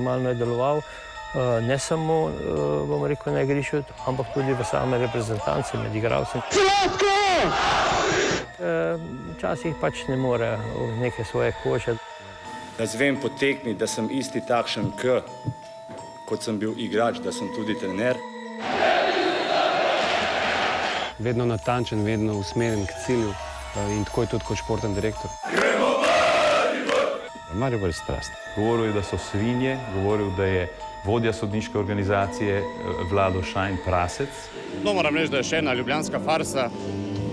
Malo je deloval ne samo, bomo rekel, na igrišču, ampak tudi v same reprezentanci, med igralci. Včasih pač ne more v neke svoje kože. Da zvem po tekmi, da sem isti takšen, kot sem bil igrač, da sem tudi trener. Vedno natančen, vedno usmerjen k cilju in tako je tudi kot športni direktor. Maribor je strast. Govoril je, da so svinje, govoril, da je vodja sodniške organizacije Vlado Šajn prasec. No, moram reči, da je še ena ljubljanska farsa.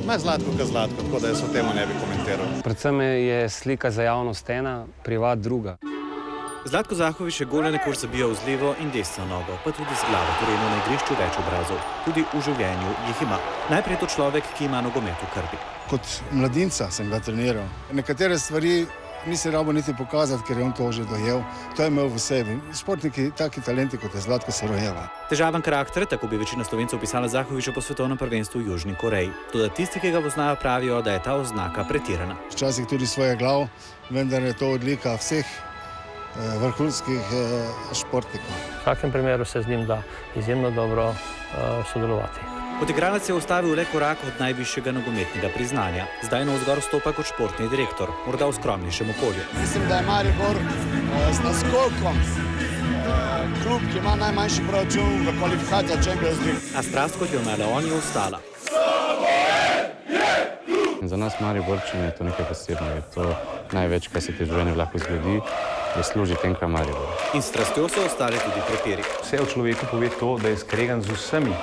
Naj Zlatko ka Zlatko, tako da jaz o temu ne bi komentiral. Predvsem je slika za javnost ena, privat druga. Zlatko Zahović je gole nekoč zabijal z levo in desno nogo, pa tudi z glavo, torej ima na igrišču več obrazov. Tudi v življenju jih ima. Najprej je to človek, ki ima nogomet v krvi. Kot mladinca sem ga treniral. Nekatere stvari nisi rabo niti pokazati, ker je on to že dojel. To je imel v sebi. Športniki, taki talenti kot je Zlatko, se rojeva. Težaven karakter, tako bi večina Slovencev opisala Zahovića po svetovnem prvenstvu v Južni Koreji. Toda tisti, ki ga poznajo, pravijo, da je ta oznaka pretirana. Včasih tudi svoje glav, vendar je to odlika vseh vrhunskih športnikov. V vsakem primeru se z njim da izjemno dobro sodelovati. Kot igralec je ustavil le korak od najvišjega nogometnega priznanja. Zdaj navzgor stopa kot športni direktor, morda v skromnejšem okolju. Mislim, da je Maribor z naskokom klub, ki ima najmanjši proračun v kvalifikacijah Champions League. A strast, kot jo imela on, je ostala. Za nas Mariborčane je to nekaj posebnega. Je to največ, kar se ti v življenju lahko zgodi, da služi tenka Maribor. In s strastjo so ostali tudi prepiri. Vse o človeku pove to, da je skregan z vsemi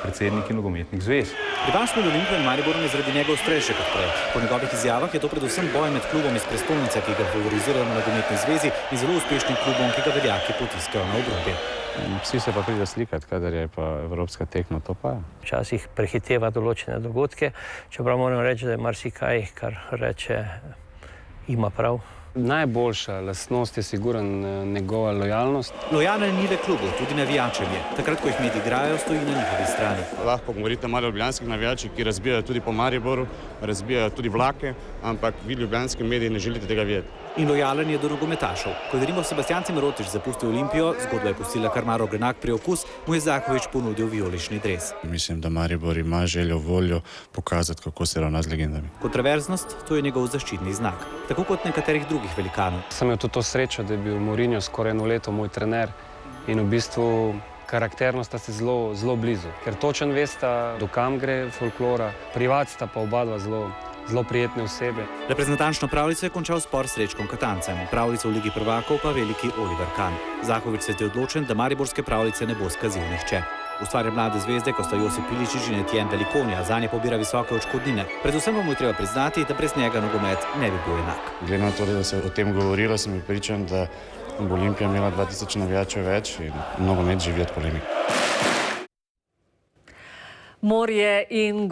predsedniki nogometnih zvez. Rival med Olimpijo in Mariborom je zaradi njega ostrejši kot prej. Po njegovih izjavah je to predvsem boj med klubom iz prestolnice, ki ga favorizirajo na nogometni zvezi, in zelo uspešnim klubom, ki ga veljaki potiskajo na obrobje. Vsi se pa pride slikati, kadar je pa evropska tekma, to pa je. Včasih prehiteva določene dogodke, čeprav moram reči, da je marsikaj, kar reče, ima prav. Najboljša lastnost je sigurno njegova lojalnost. Lojalen ni le klubu, tudi navijačem je. Takrat, ko jih mediji igrajo, stoji na njihovi strani. Lahko govorite malo o ljubljanskih navijačih, ki razbijajo tudi po Mariboru, razbijajo tudi vlake, ampak vi ljubljanski mediji ne želite tega videti. In lojalen je do nogometašev. Ko je Sebastian Cimerotić zapustil Olimpijo, zgodba je pustila kar malo grenak priokus, mu je Zahović ponudil vijolični dres. Mislim, da Maribor ima željo, voljo pokazati, kako se ravna z legendami. Kontroverznost, to je njegov zaščitni znak. Tako kot nekaterih drugih velikanov. Sem imel tudi to srečo, da je bil Mourinho skoraj 1 leto moj trener in v bistvu karakterno sta se zelo blizu. Ker točen vesta, do kam gre folklora, privat sta pa oba dva zelo prijetne osebe. Reprezentančno pravljico je končal spor s Srečkom Katancem, pravljico v Ligi prvakov pa veliki Oliver Kahn. Zahović se je odločen, da mariborske pravljice ne bo skazil nihče. Ustvarja mlade zvezde, kot sta Josip Iličić in Etienne Velikonja, zanje pobira visoke odškodnine. Predvsem pa mu je treba priznati, da brez njega nogomet ne bi bil enak. Glede na to, da se o tem govorilo, sem prepričan, da bo Olimpija imela 2000 navijačev več in nogomet živi od polemik. Morje in